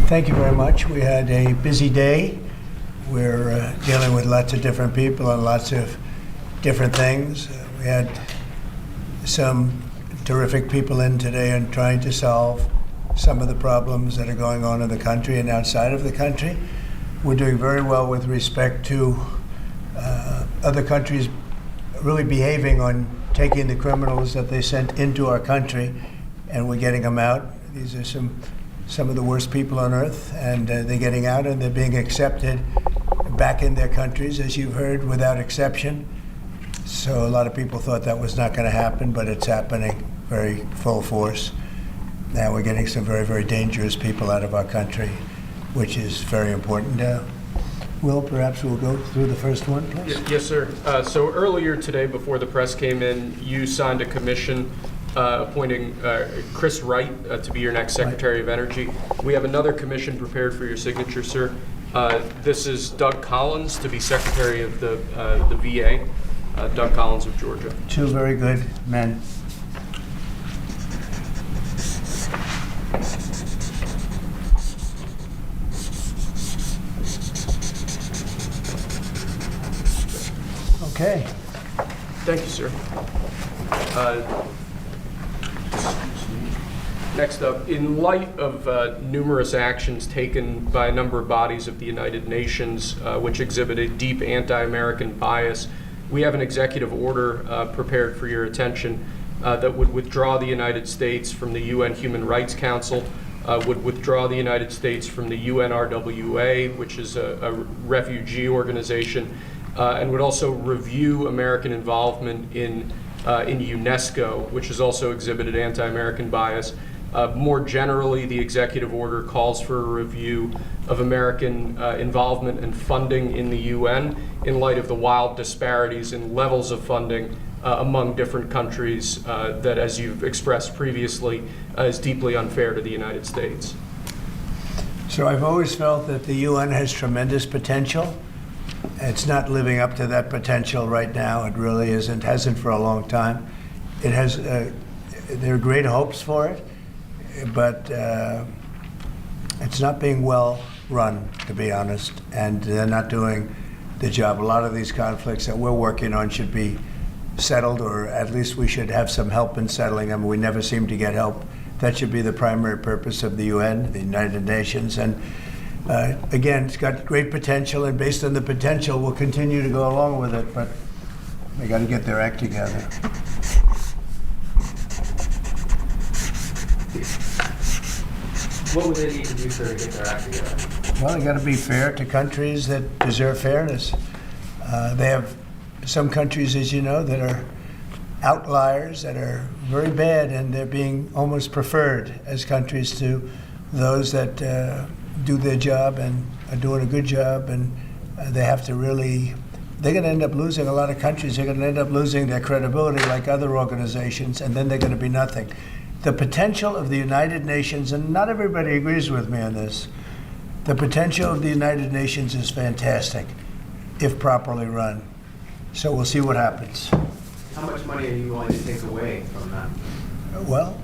Thank you very much. We had a busy day. We're dealing with lots of different people and lots of different things. We had some terrific people in today and trying to solve some of the problems that are going on in the country and outside of the country. We're doing very well with respect to other countries really behaving on taking the criminals that they sent into our country, and we're getting them out. These are some of the worst people on earth, and they're getting out and they're being accepted back in their countries, as you've heard, without exception. So a lot of people thought that was not going to happen, but it's happening very full force. Now we're getting some very, very dangerous people out of our country, which is very important. Will, perhaps we'll go through the first one, please. Yes, sir. So earlier today, before the press came in, you signed a commission appointing Chris Wright to be your next Secretary of Energy. We have another commission prepared for your signature, sir. This is Doug Collins to be Secretary of the VA, Doug Collins of Georgia. Two very good men. Okay. Thank you, sir. Next up, in light of numerous actions taken by a number of bodies of the United Nations which exhibit a deep anti-American bias, we have an executive order prepared for your attention that would withdraw the United States from the UN Human Rights Council, would withdraw the United States from the UNRWA, which is a refugee organization, and would also review American involvement in UNESCO, which has also exhibited anti-American bias. More generally, the executive order calls for a review of American involvement and funding in the UN in light of the wild disparities in levels of funding among different countries that, as you've expressed previously, is deeply unfair to the United States. So I've always felt that the UN has tremendous potential. It's not living up to that potential right now. It really isn't, hasn't for a long time. It has, there are great hopes for it, but it's not being well run, to be honest, and they're not doing the job. A lot of these conflicts that we're working on should be settled, or at least we should have some help in settling them. We never seem to get help. That should be the primary purpose of the UN, the United Nations, and again, it's got great potential, and based on the potential, we'll continue to go along with it, but they got to get their act together. What would they need to do, sir, to get their act together? Well, they got to be fair to countries that deserve fairness. They have some countries, as you know, that are outliers, that are very bad, and they're being almost preferred as countries to those that do their job and are doing a good job, and they have to really, they're going to end up losing a lot of countries. They're going to end up losing their credibility like other organizations, and then they're going to be nothing. The potential of the United Nations, and not everybody agrees with me on this, the potential of the United Nations is fantastic if properly run. So we'll see what happens. How much money are you willing to take away from that? Well,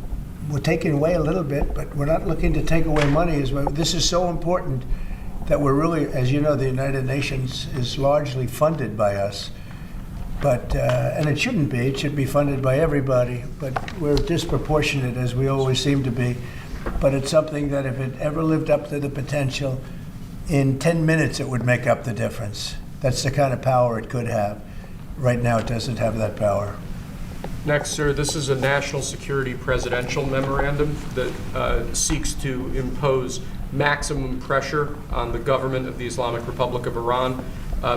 we're taking away a little bit, but we're not looking to take away money. This is so important that we're really, as you know, the United Nations is largely funded by us. But, and it shouldn't be. It should be funded by everybody. But we're disproportionate, as we always seem to be. But it's something that if it ever lived up to the potential, in 10 minutes it would make up the difference. That's the kind of power it could have. Right now it doesn't have that power. Next, sir, this is a national security presidential memorandum that seeks to impose maximum pressure on the government of the Islamic Republic of Iran.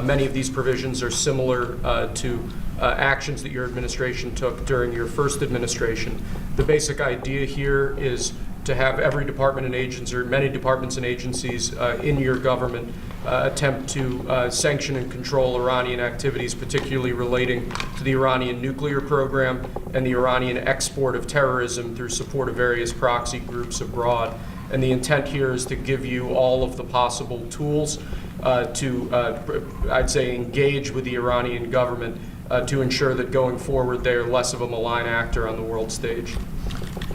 Many of these provisions are similar to actions that your administration took during your first administration. The basic idea here is to have every department and agency, or many departments and agencies in your government attempt to sanction and control Iranian activities, particularly relating to the Iranian nuclear program and the Iranian export of terrorism through support of various proxy groups abroad. And the intent here is to give you all of the possible tools to, I'd say, engage with the Iranian government to ensure that going forward they are less of a malign actor on the world stage.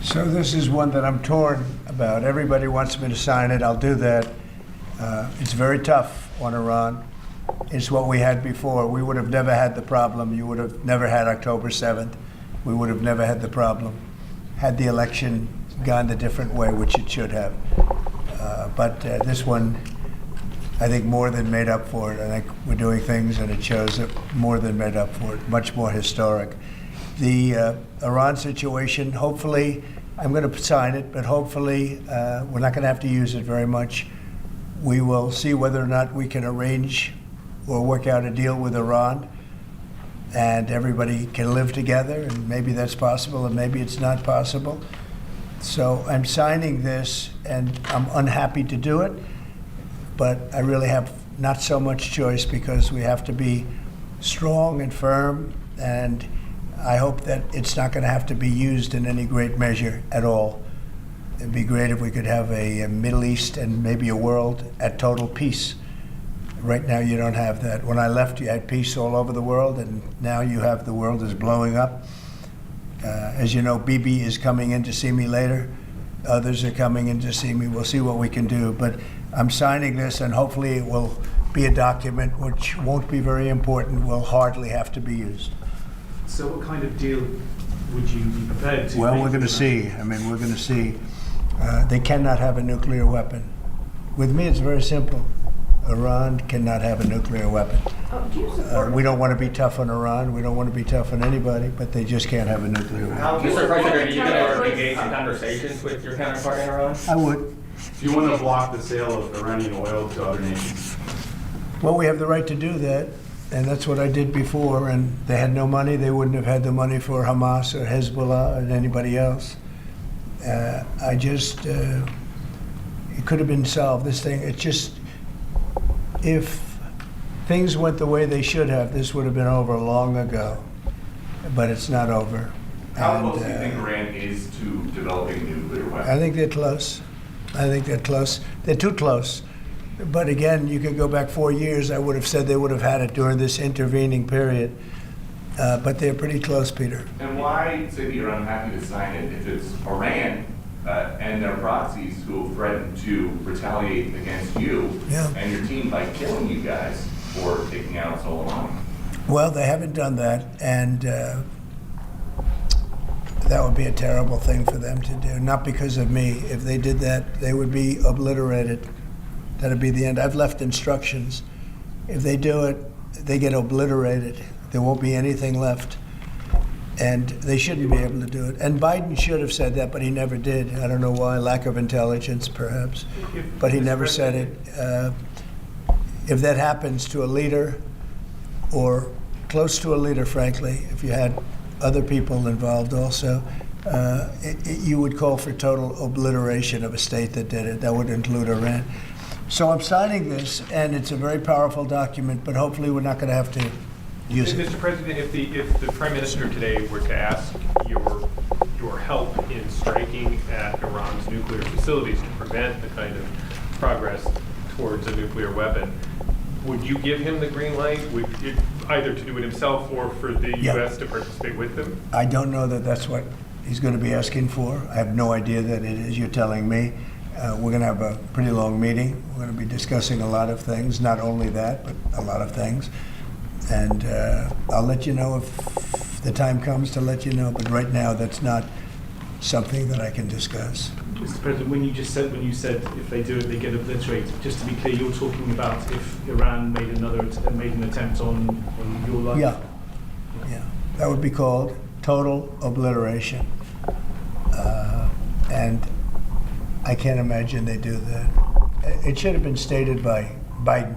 So this is one that I'm torn about. Everybody wants me to sign it. I'll do that. It's very tough on Iran. It's what we had before. We would have never had the problem. You would have never had October 7th. We would have never had the problem had the election gone the different way, which it should have. But this one, I think, more than made up for it. I think we're doing things, and it shows that more than made up for it, much more historic. The Iran situation, hopefully, I'm going to sign it, but hopefully we're not going to have to use it very much. We will see whether or not we can arrange or work out a deal with Iran, and everybody can live together, and maybe that's possible, and maybe it's not possible. So I'm signing this, and I'm unhappy to do it, but I really have not so much choice because we have to be strong and firm, and I hope that it's not going to have to be used in any great measure at all. It'd be great if we could have a Middle East and maybe a world at total peace. Right now you don't have that. When I left, you had peace all over the world, and now you have the world is blowing up. As you know, Bibi is coming in to see me later. Others are coming in to see me. We'll see what we can do. But I'm signing this, and hopefully it will be a document which won't be very important, will hardly have to be used. So what kind of deal would you be prepared to Well, make we're going to with see. I mean, we're going to see. They cannot have a nuclear weapon. With me, it's very simple. Iran cannot have a nuclear weapon. Do you support? We don't want to be tough on Iran. We don't want to be tough on anybody, but they just can't have a nuclear weapon. Do you Mr. support President, are you going to terrorist- engage in conversations with your counterpart in Iran? I would. Do you want to block the sale of Iranian oil to other nations? Well, we have the right to do that, and that's what I did before. And they had no money. They wouldn't have had the money for Hamas or Hezbollah or anybody else. It could have been solved. This thing, it just, if things went the way they should have, this would have been over long ago. But it's not over. How And, close do you think Iran is to developing a nuclear weapon? I think they're close. I think they're close. They're too close. But again, you could go back 4 years. I would have said they would have had it during this intervening period. But they're pretty close, Peter. And why say that you're unhappy to sign it if it's Iran and their proxies who have threatened to retaliate against you Yeah. and your team by killing you guys for taking out Soleimani? Well, they haven't done that, and that would be a terrible thing for them to do. Not because of me. If they did that, they would be obliterated. That'd be the end. I've left instructions. If they do it, they get obliterated. There won't be anything left. And they shouldn't be able to do it. And Biden should have said that, but he never did. I don't know why. Lack of intelligence, perhaps. But he never said it. If that happens to a leader, or close to a leader, frankly, if you had other people involved also, you would call for total obliteration of a state that did it. That would include Iran. So I'm signing this, and it's a very powerful document, but hopefully we're not going to have to use it. Mr. President, if the Prime Minister today were to ask your help in striking at Iran's nuclear facilities to prevent the kind of progress towards a nuclear weapon, would you give him the green light, either to do it himself or for the Yeah. U.S. to participate with him? I don't know that that's what he's going to be asking for. I have no idea that it is. You're telling me. We're going to have a pretty long meeting. We're going to be discussing a lot of things, not only that, but a lot of things. And I'll let you know if the time comes to let you know. But right now, that's not something that I can discuss. Mr. President, when you said if they do it, they get obliterated. Just to be clear, you're talking about if Iran made an attempt on your life. Yeah, that would be called total obliteration. And I can't imagine they do that. It should have been stated by Biden,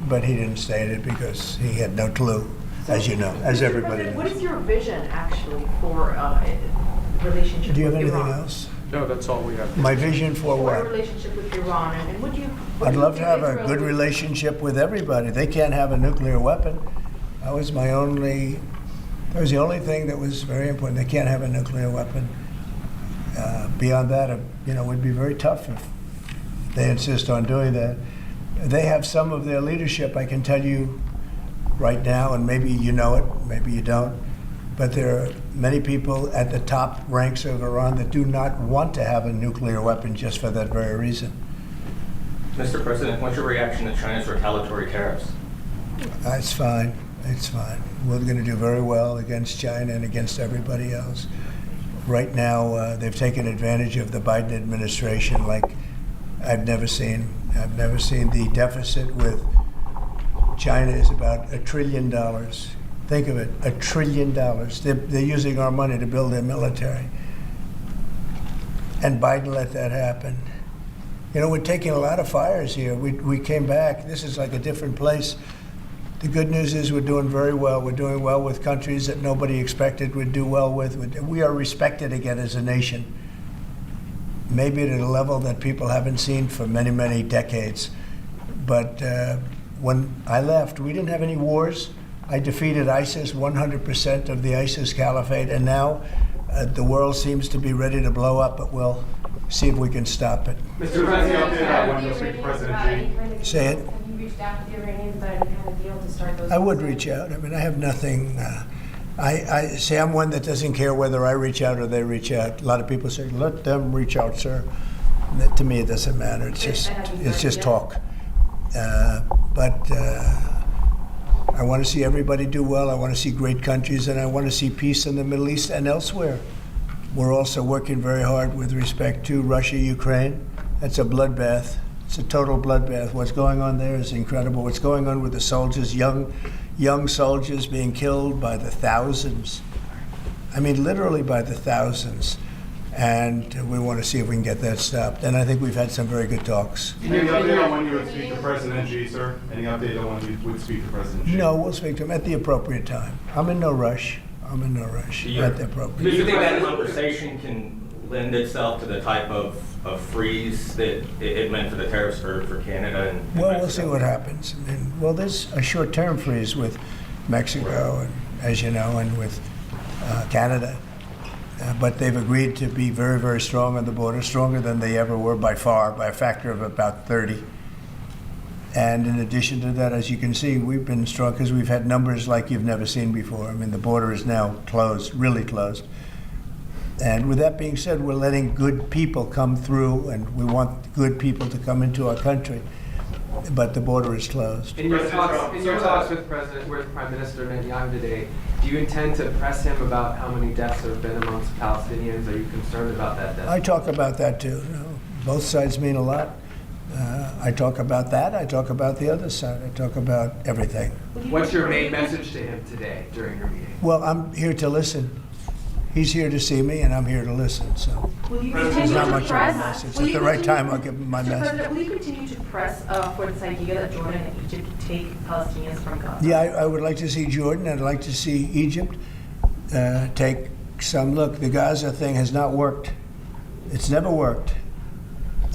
but he didn't state it because he had no clue, as you know, as Mr. everybody President, What knows. is your vision actually for relationship Do you have with anything Iran? else? No, that's all we have. My vision for For a what? relationship with Iran, and would you? would I'd you love to think have a Israel good would- relationship with everybody. They can't have a nuclear weapon. That was the only thing that was very important. They can't have a nuclear weapon. Beyond that, it would be very tough if they insist on doing that. They have some of their leadership, I can tell you right now, and maybe you know it, maybe you don't. But there are many people at the top ranks of Iran that do not want to have a nuclear weapon just for that very reason. Mr. President, what's your reaction to China's retaliatory tariffs? It's fine. It's fine. We're going to do very well against China and against everybody else. Right now, they've taken advantage of the Biden administration like I've never seen. I've never seen. The deficit with China is about $1 trillion. Think of it, $1 trillion. They're using our money to build their military. And Biden let that happen. You know, we're taking a lot of fires here. We came back. This is like a different place. The good news is we're doing very well. We're doing well with countries that nobody expected we'd do well with. We are respected again as a nation. Maybe at a level that people haven't seen for many, many decades. But when I left, we didn't have any wars. I defeated ISIS, 100% of the ISIS caliphate, and now the world seems to be ready to blow up, but we'll see if we can stop it. Mr. President, when you speak to President Xi. Say it. Have you reached out to the Iranians about any kind of deal to start those? I would reach out. I mean, I have nothing. I say I'm one that doesn't care whether I reach out or they reach out. A lot of people say, let them reach out, sir. To me, it doesn't matter. It's just talk. But I want to see everybody do well. I want to see great countries, and I want to see peace in the Middle East and elsewhere. We're also working very hard with respect to Russia, Ukraine. That's a bloodbath. It's a total bloodbath. What's going on there is incredible. What's going on with the soldiers, young soldiers being killed by the thousands. I mean, literally by the thousands. And we want to see if we can get that stopped. And I think we've had some very good talks. Any update on when you would speak to President Xi, sir? Any update on when you would speak to President Xi? No, we'll speak to him at the appropriate time. I'm in no rush. At the appropriate Do you think that conversation can lend itself to the type of freeze that it meant for the tariffs for Canada and Well, Mexico? we'll see what happens. I mean, well, there's a short-term freeze with Mexico, and, as you know, and with Canada. But they've agreed to be very, very strong on the border, stronger than they ever were by far, by a factor of about 30. And in addition to that, as you can see, we've been strong because we've had numbers like you've never seen before. I mean, the border is now closed, really closed. And with that being said, we're letting good people come through, and we want good people to come into our country. But the border is closed. In your talks with Prime Minister Netanyahu today, do you intend to press him about how many deaths there have been amongst Palestinians? Are you concerned about that death? I talk about that too. You know, both sides mean a lot. I talk about that. I talk about the other side. I talk about everything. What's your main message to him today during your meeting? Well, I'm here to listen. He's here to see me, and I'm here to listen. So Will you there's continue not to much of a press? message. Will At you the right continue- time, I'll give him my Mr. message. President, will you continue to press for this idea that Jordan and Egypt take Palestinians from Gaza? Yeah, I would like to see Jordan. I'd like to see Egypt take some look. The Gaza thing has not worked. It's never worked.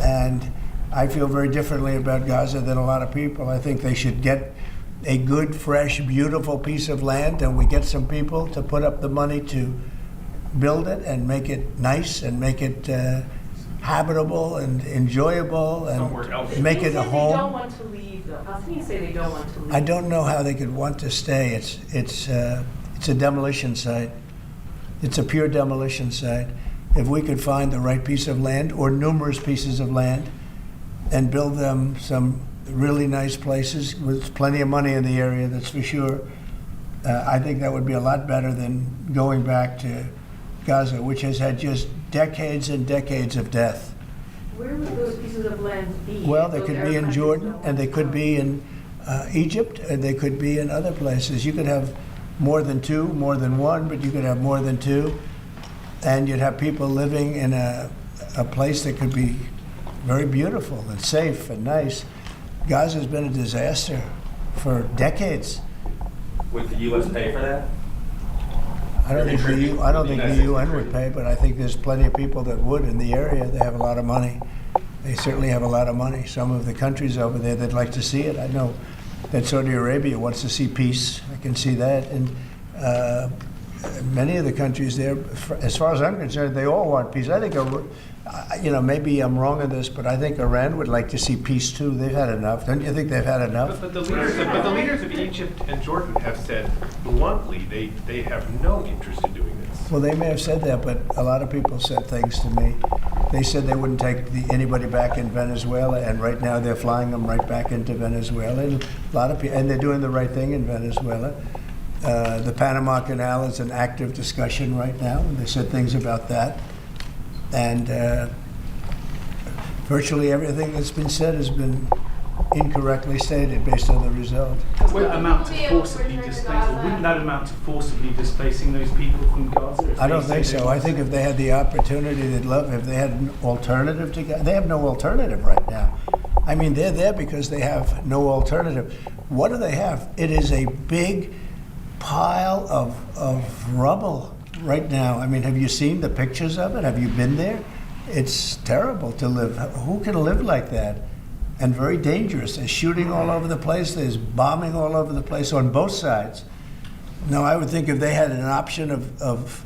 And I feel very differently about Gaza than a lot of people. I think they should get a good, fresh, beautiful piece of land, and we get some people to put up the money to build it and make it nice and make it habitable and enjoyable Somewhere else. and make it a They don't home. want to leave, though. Palestinians say they don't want to leave. I don't know how they could want to stay. It's a demolition site. It's a pure demolition site. If we could find the right piece of land or numerous pieces of land and build them some really nice places with plenty of money in the area, that's for sure, I think that would be a lot better than going back to Gaza, which has had just decades and decades of death. Where would those pieces of land be? Well, they Those could Arab be in countries Jordan, don't and they want could to be in Egypt, and they could be in other places. You could have more than two, more than one, but you could have more than two. And you'd have people living in a place that could be very beautiful and safe and nice. Gaza's been a disaster for decades. Would the U.S. pay for that? I don't think the UN would pay, but I think there's plenty of people that would in the area. They have a lot of money. They certainly have a lot of money. Some of the countries over there, they'd like to see it. I know that Saudi Arabia wants to see peace. I can see that. And many of the countries there, as far as I'm concerned, they all want peace. I think, maybe I'm wrong on this, but I think Iran would like to see peace too. They've had enough. Don't you think they've had enough? But the leaders of Egypt and Jordan have said bluntly they have no interest in doing this. Well, they may have said that, but a lot of people said things to me. They said they wouldn't take anybody back in Venezuela, and right now they're flying them right back into Venezuela. And a lot of people, and they're doing the right thing in Venezuela. The Panama Canal is an active discussion right now, and they said things about that. And virtually everything that's been said has been incorrectly stated based on the result. Does that amount to forcibly displacing, or wouldn't that amount to forcibly displacing those people from Gaza? I don't think so. I think if they had the opportunity, they'd love, if they had an alternative to Gaza. They have no alternative right now. I mean, they're there because they have no alternative. What do they have? It is a big pile of rubble right now. I mean, have you seen the pictures of it? Have you been there? It's terrible to live. Who can live like that? And very dangerous. There's shooting all over the place. There's bombing all over the place on both sides. Now, I would think if they had an option of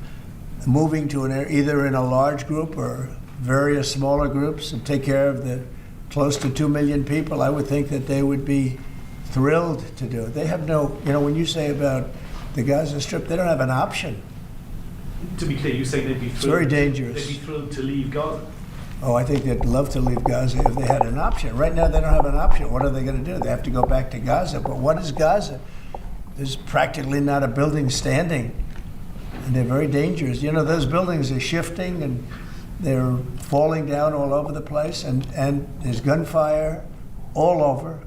moving to either in a large group or various smaller groups and take care of the close to 2 million people, I would think that they would be thrilled to do it. They have no, when you say about the Gaza Strip, they don't have an option. To be clear, you say they'd be thrilled. It's very dangerous. They'd be thrilled to leave Gaza. Oh, I think they'd love to leave Gaza if they had an option. Right now, they don't have an option. What are they going to do? They have to go back to Gaza. But what is Gaza? There's practically not a building standing. And they're very dangerous. Those buildings are shifting and they're falling down all over the place. And there's gunfire all over.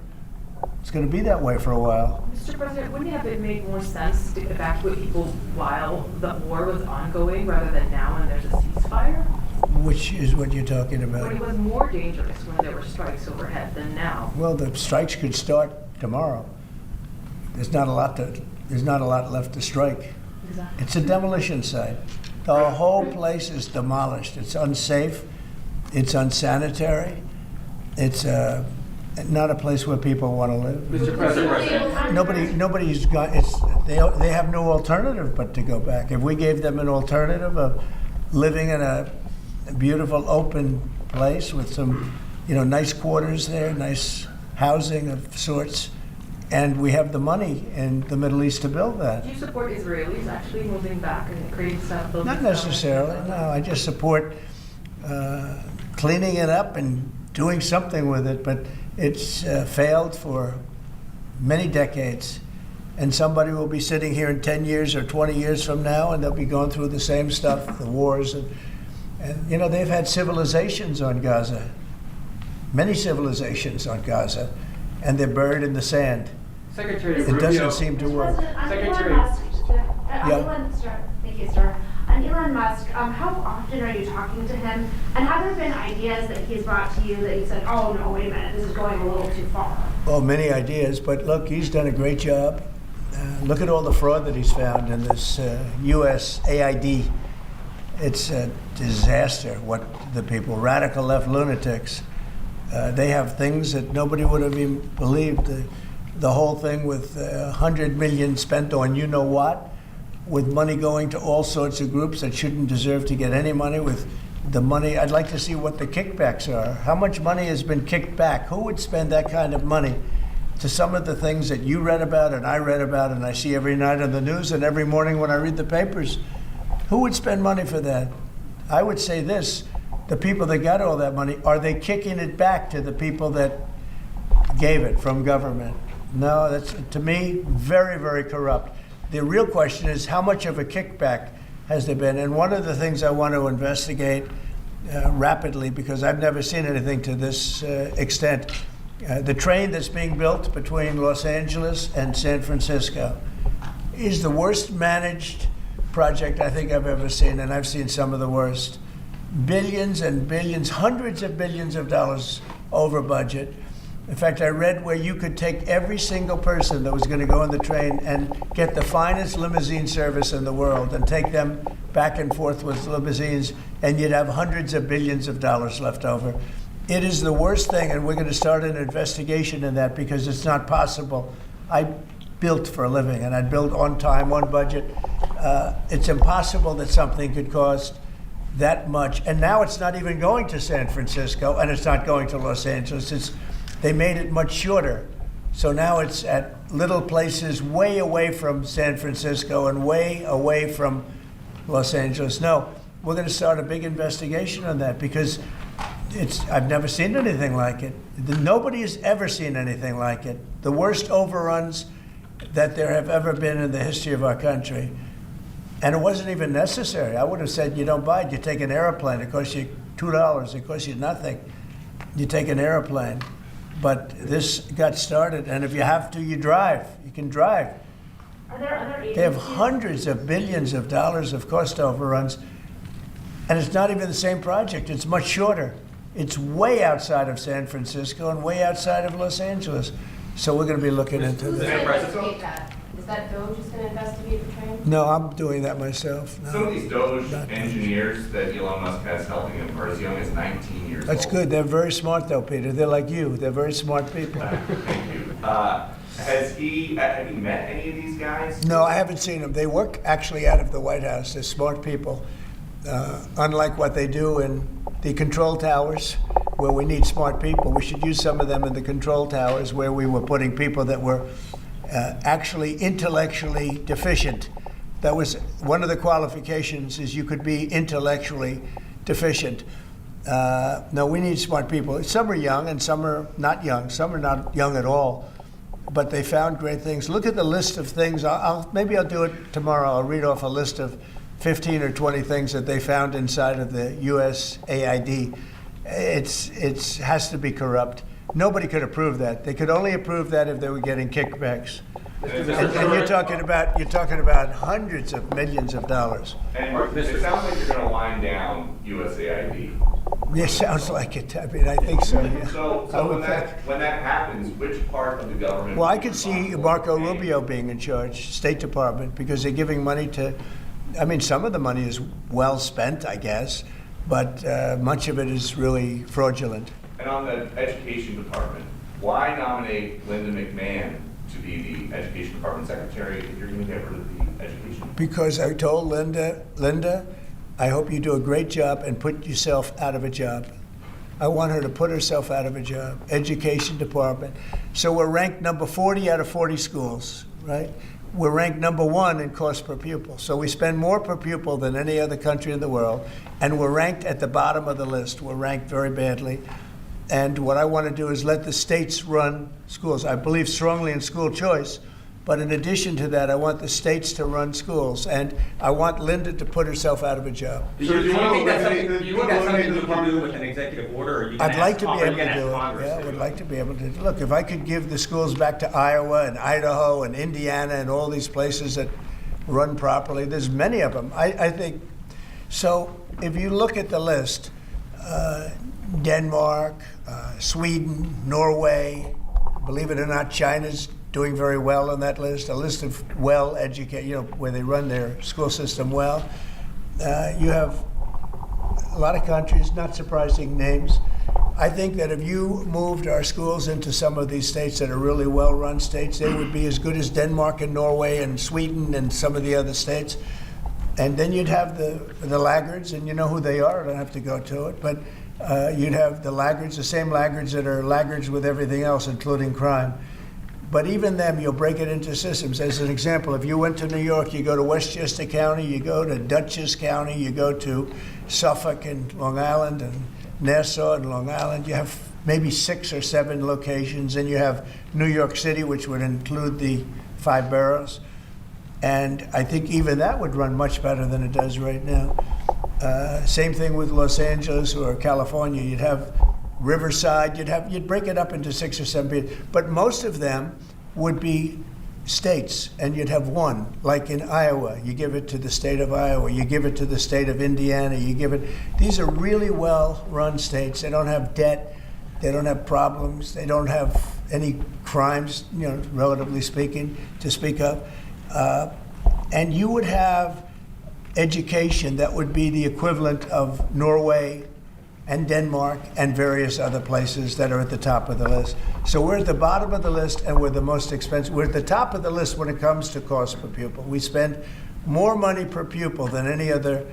It's going to be that way for a while. Mr. President, wouldn't it have made more sense to evacuate people while the war was ongoing rather than now when there's a ceasefire? Which is what you're talking When it about. was more dangerous when there were strikes overhead than now. Well, the strikes could start tomorrow. There's not a lot left to strike. Exactly. It's a demolition site. The whole place is demolished. It's unsafe. It's unsanitary. It's not a place where people want to live. Mr. President. Nobody's got. They have no alternative but to go back. If we gave them an alternative of living in a beautiful open place with some, nice quarters there, nice housing of sorts, and we have the money in the Middle East to build that. Do you support Israelis actually moving back and creating stuff? Not necessarily. No, I just support cleaning it up and doing something with it. But it's failed for many decades. And somebody will be sitting here in 10 years or 20 years from now, and they'll be going through the same stuff, the wars. And they've had civilizations on Gaza, many civilizations on Gaza, and they're buried in the sand. Secretary It Rubio. doesn't seem to work. Secretary. Thank you, sir. On Elon Musk, how often are you talking to him? And have there been ideas that he's brought to you that you said, oh, no, wait a minute, this is going a little too far? Oh, many ideas, but look, he's done a great job. Look at all the fraud that he's found in this U.S. AID. It's a disaster what the people, radical left lunatics, they have things that nobody would have even believed. The whole thing with $100 million spent on you-know-what, with money going to all sorts of groups that shouldn't deserve to get any money, with the money. I'd like to see what the kickbacks are. How much money has been kicked back? Who would spend that kind of money to some of the things that you read about and I read about and I see every night on the news and every morning when I read the papers? Who would spend money for that? I would say this, the people that got all that money, are they kicking it back to the people that gave it from government? No, that's, to me, very, very corrupt. The real question is, how much of a kickback has there been? And one of the things I want to investigate rapidly, because I've never seen anything to this extent, the train that's being built between Los Angeles and San Francisco is the worst managed project I think I've ever seen, and I've seen some of the worst. Billions and billions, hundreds of billions of dollars over budget. In fact, I read where you could take every single person that was going to go on the train and get the finest limousine service in the world and take them back and forth with limousines, and you'd have hundreds of billions of dollars left over. It is the worst thing, and we're going to start an investigation in that because it's not possible. I built for a living, and I built on time, on budget. It's impossible that something could cost that much. And now it's not even going to San Francisco, and it's not going to Los Angeles. They made it much shorter. So now it's at little places way away from San Francisco and way away from Los Angeles. No, we're going to start a big investigation on that because I've never seen anything like it. Nobody has ever seen anything like it. The worst overruns that there have ever been in the history of our country. And it wasn't even necessary. I would have said, you don't buy it. You take an airplane. It costs you $2. It costs you nothing. You take an airplane. But this got started, and if you have to, you drive. You can drive. Are there other agencies? They have hundreds of billions of dollars of cost overruns, and it's not even the same project. It's much shorter. It's way outside of San Francisco and way outside of Los Angeles. So we're going to be looking into Who's that. going to investigate that? Is that DOGE who's going to investigate the train? No, I'm doing that myself. No. Some of these Doge Not- engineers that Elon Musk has helping him are as young as 19 years old. That's good. They're very smart, though, Peter. They're like you. They're very smart people. Thank you. Have you met any of these guys? No, I haven't seen them. They work actually out of the White House. They're smart people. Unlike what they do in the control towers, where we need smart people, we should use some of them in the control towers where we were putting people that were actually intellectually deficient. That was one of the qualifications, is you could be intellectually deficient. No, we need smart people. Some are young and some are not young. Some are not young at all. But they found great things. Look at the list of things. Maybe I'll do it tomorrow. I'll read off a list of 15 or 20 things that they found inside of the USAID. It has to be corrupt. Nobody could approve that. They could only approve that if they were getting kickbacks. And you're talking about hundreds of millions of dollars. And it sounds like you're going to wind down USAID. It sounds like it. I mean, I think so. Yeah. I So would think. when that happens, which part of the government? Well, I will be could see responsible Marco for paying? Rubio being in charge, State Department, because they're giving money to. I mean, some of the money is well spent, I guess, but much of it is really fraudulent. And on the education department, why nominate Linda McMahon to be the education department secretary if you're going to get rid of the education? Because I told Linda, I hope you do a great job and put yourself out of a job. I want her to put herself out of a job. Education department. So we're ranked number 40 out of 40 schools, right? We're ranked number 1 in cost per pupil. So we spend more per pupil than any other country in the world, and we're ranked at the bottom of the list. We're ranked very badly. And what I want to do is let the states run schools. I believe strongly in school choice, but in addition to that, I want the states to run schools, and I want Linda to put herself out of a job. Do So you do you wanna think that's eliminate something, the- do you think that's something eliminate you the can do department? with an executive order, or you can I'd like to be ask, able or you to can ask do it. Congress Yeah, I to would do like to be able to. Look, if I could give the schools back to Iowa and Idaho and Indiana and all these places that run properly, there's many of them. I think, so if you look at the list, Denmark, Sweden, Norway, believe it or not, China's doing very well on that list, a list of well-educated, where they run their school system well. You have a lot of countries, not surprising names. I think that if you moved our schools into some of these states that are really well-run states, they would be as good as Denmark and Norway and Sweden and some of the other states. And then you'd have the laggards, and you know who they are. I don't have to go to it, but you'd have the laggards, the same laggards that are laggards with everything else, including crime. But even them, you'll break it into systems. As an example, if you went to New York, you go to Westchester County, you go to Dutchess County, you go to Suffolk and Long Island and Nassau and Long Island. You have maybe 6 or 7 locations, and you have New York City, which would include the 5 boroughs. And I think even that would run much better than it does right now. Same thing with Los Angeles or California. You'd have Riverside. You'd break it up into 6 or 7, but most of them would be states, and you'd have one. Like in Iowa, you give it to the state of Iowa. You give it to the state of Indiana. These are really well-run states. They don't have debt. They don't have problems. They don't have any crimes, relatively speaking, to speak of. And you would have education that would be the equivalent of Norway and Denmark and various other places that are at the top of the list. So we're at the bottom of the list, and we're the most expensive. We're at the top of the list when it comes to cost per pupil. We spend more money per pupil than any other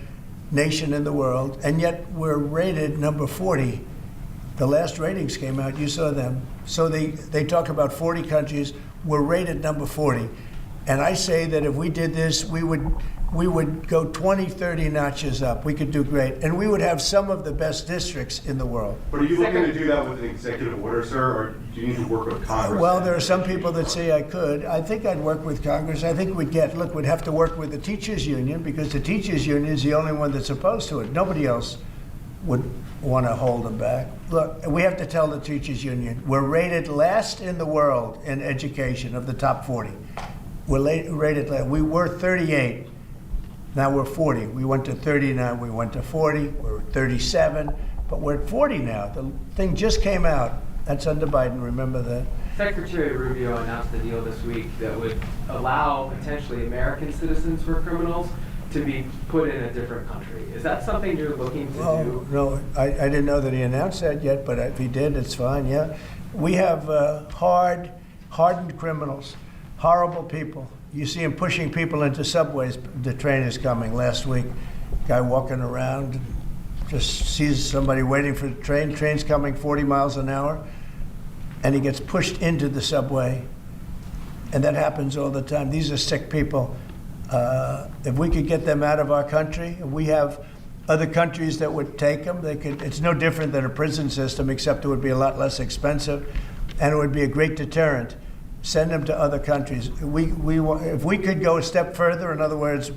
nation in the world, and yet we're rated number 40. The last ratings came out, you saw them. So they talk about 40 countries, we're rated number 40. And I say that if we did this, we would go 20, 30 notches up. We could do great. And we would have some of the best districts in the world. But are you looking to do that with an executive order, sir, or do you need to work with Congress? Well, there are some people that say I could. I think I'd work with Congress. I think we'd have to work with the teachers union, because the teachers union is the only one that's opposed to it. Nobody else would want to hold them back. Look, we have to tell the teachers union, we're rated last in the world in education of the top 40. We're rated last. We were 38. Now we're 40. We went to 39. We went to 40. We're 37. But we're at 40 now. The thing just came out. That's under Biden. Remember that. Secretary Rubio announced a deal this week that would allow potentially American citizens who are criminals to be put in a different country. Is that something you're looking to Oh, do? no, I didn't know that he announced that yet, but if he did, it's fine, yeah. We have hardened criminals, horrible people. You see him pushing people into subways. The train is coming last week. Guy walking around, just sees somebody waiting for the train. Train's coming 40 miles an hour, and he gets pushed into the subway. And that happens all the time. These are sick people. If we could get them out of our country, we have other countries that would take them. It's no different than a prison system, except it would be a lot less expensive, and it would be a great deterrent. Send them to other countries. If we could go a step further, in other words,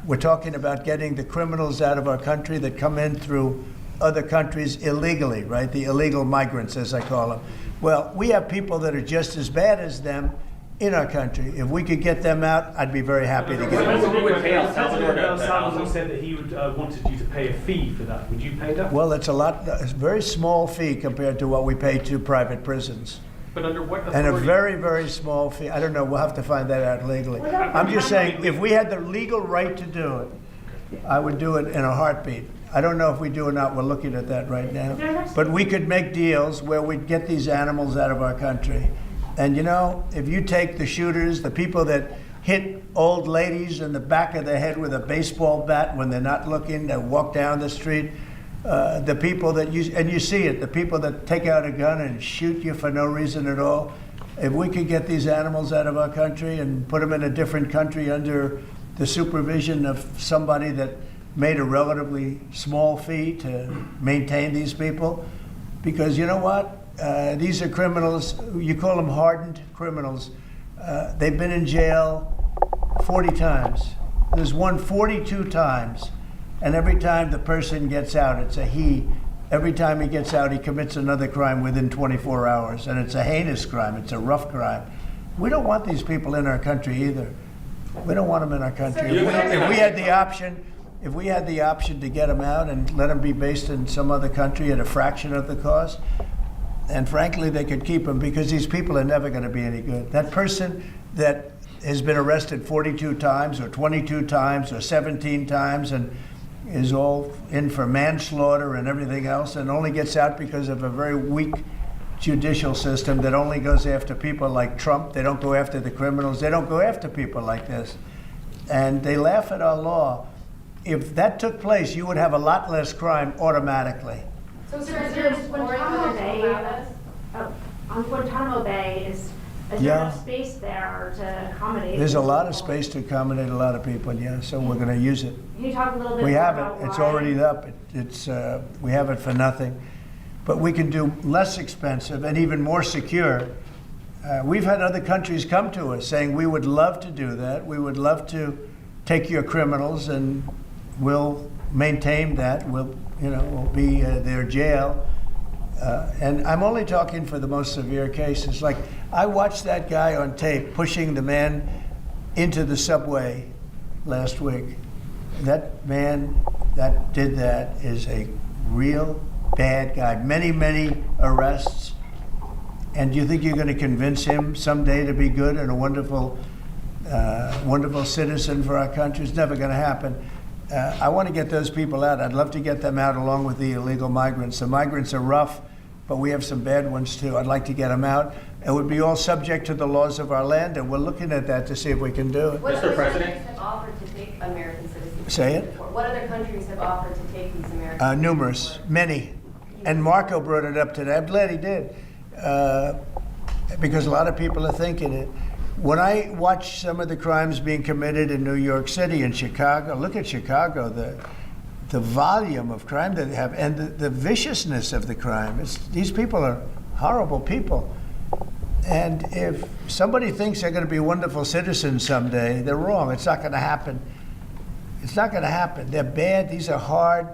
we're talking about getting the criminals out of our country that come in through other countries illegally, right? The illegal migrants, as I call them. Well, we have people that are just as bad as them in our country. If we could get them out, I'd be very happy to get them. El Salvador said that he would wanted you to pay a fee for that. Would you pay that? Well, it's a very small fee compared to what we pay to private prisons. But under what authority? And a very, very small fee. I don't know, we'll have to find that out legally. I'm just saying, if we had the legal right to do it, I would do it in a heartbeat. I don't know if we do or not, we're looking at that right now. But we could make deals where we'd get these animals out of our country. And you know, if you take the shooters, the people that hit old ladies in the back of the head with a baseball bat when they're not looking, that walk down the street, the people that you see it, the people that take out a gun and shoot you for no reason at all. If we could get these animals out of our country and put them in a different country under the supervision of somebody that made a relatively small fee to maintain these people, because you know what? These are criminals, you call them hardened criminals. They've been in jail 40 times. There's one 42 times. And every time the person gets out, it's a he. Every time he gets out, he commits another crime within 24 hours. And it's a heinous crime. It's a rough crime. We don't want these people in our country either. We don't want them in our country. If we had the option to get them out and let them be based in some other country at a fraction of the cost, and frankly, they could keep them, because these people are never going to be any good. That person that has been arrested 42 times or 22 times or 17 times and is all in for manslaughter and everything else, and only gets out because of a very weak judicial system that only goes after people like Trump. They don't go after the criminals. They don't go after people like this. And they laugh at our law. If that took place, you would have a lot less crime automatically. So, sir, there's Guantanamo Bay. On Guantanamo Bay, is there enough space there to accommodate? There's a lot of space to accommodate a lot of people, yeah, so we're going to use it. Can you talk a little bit We more have about it, it's why? already up. We have it for nothing. But we can do less expensive and even more secure. We've had other countries come to us saying, we would love to do that. We would love to take your criminals and we'll maintain that. We'll be their jail. And I'm only talking for the most severe cases. Like, I watched that guy on tape pushing the man into the subway last week. That man that did that is a real bad guy. Many, many arrests. And do you think you're going to convince him someday to be good and a wonderful citizen for our country? It's never going to happen. I want to get those people out. I'd love to get them out along with the illegal migrants. The migrants are rough, but we have some bad ones too. I'd like to get them out. It would be all subject to the laws of our land, and we're looking at that to see if we can do it. What Mr. President? have offered to take American citizens? Say it? What other countries have offered to take these Americans? Numerous, many. And Marco brought it up today. I'm glad he did. Because a lot of people are thinking it. When I watch some of the crimes being committed in New York City and Chicago, look at Chicago, the volume of crime that they have and the viciousness of the crime. These people are horrible people. And if somebody thinks they're going to be wonderful citizens someday, they're wrong. It's not going to happen. It's not going to happen. They're bad. These are hard,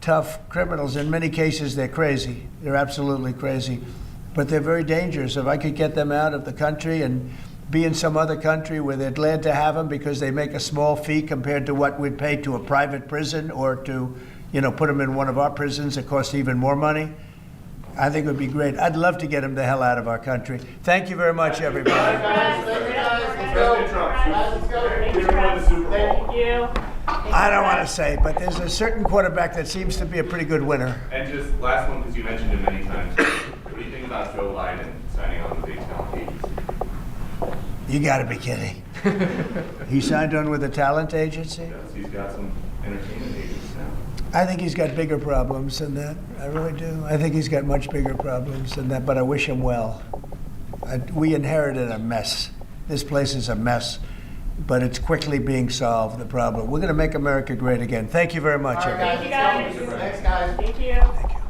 tough criminals. In many cases, they're crazy. They're absolutely crazy. But they're very dangerous. If I could get them out of the country and be in some other country where they're glad to have them because they make a small fee compared to what we'd pay to a private prison or to, put them in one of our prisons that costs even more money, I think it would be great. I'd love to get them the hell out of our country. Thank you very much, everybody. President Trump, we won the Super Bowl. Thank you. I don't want to say, but there's a certain quarterback that seems to be a pretty good winner. And just last one, because you mentioned it many times, what do you think about Joe Biden signing on with the talent agency? You got to be kidding. He signed on with a talent agency? Yes, he's got some entertainment agents now. I think he's got bigger problems than that. I really do. I think he's got much bigger problems than that, but I wish him well. We inherited a mess. This place is a mess, but it's quickly being solved, the problem. We're going to make America great again. Thank you very much, everyone. Thank you, guys. Thanks, guys. Thank you. Thank you.